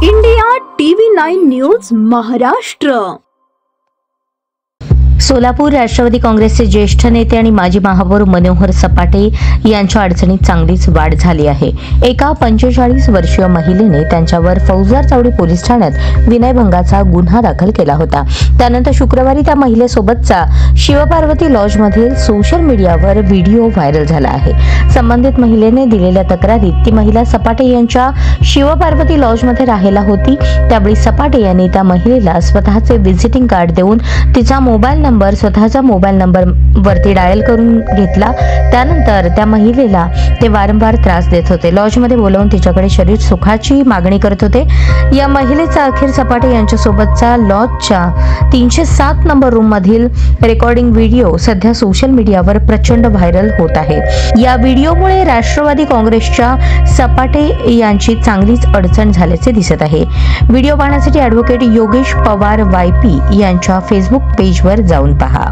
India TV 9 news Maharashtra. Solapur Rashtrawadi काँग्रेसचे ज्येष्ठ नेते आणि माजी महापौर मनोहर सपाटे यांच्या अडचणीत चांगलीच वाढ झाली आहे। एका 45 वर्षीय महिलेने त्यांच्यावर फौजदार चावडी पोलीस ठाण्यात विनयभंगाचा गुन्हा दाखल केला होता। त्यानंतर शुक्रवारी त्या महिलेसोबतचा शिवपार्वती लॉजमधील सोशल मीडियावर व्हिडिओ व्हायरल झाला आहे। संबंधित महिलेने दिलेल्या तक्रारीत ती महिला सपाटे यांच्या शिवपार्वती लॉजमध्ये राहायला होती। त्यावेळी सपाटे यांनी त्या महिलेला स्वतःचे व्हिजिटिंग कार्ड देऊन तिचा मोबाईल स्वतःचा मोबाईल नंबर वरती डायल करून घेतला। त्यानंतर त्या महिलेला ते वारंवार त्रास देत होते। लॉजमध्ये बोलावून तिच्याकडे शरीर सुखाची मागणी करत होते। या महिलेचा अखेर सपाटे यांच्यासोबतचा लॉजच्या 307 नंबर रूम मधील रेकॉर्डिंग व्हिडिओ सध्या सोशल मीडियावर प्रचंड व्हायरल होत आहे। या व्हिडिओमुळे राष्ट्रवादी काँग्रेसच्या सपाटे यांची चांगलीच अडचण झाल्याचे दिसत आहे। व्हिडिओ पाहण्यासाठी ॲडव्होकेट योगेश पवार YP यांच्या फेसबुक पेजवर जाऊन पहा।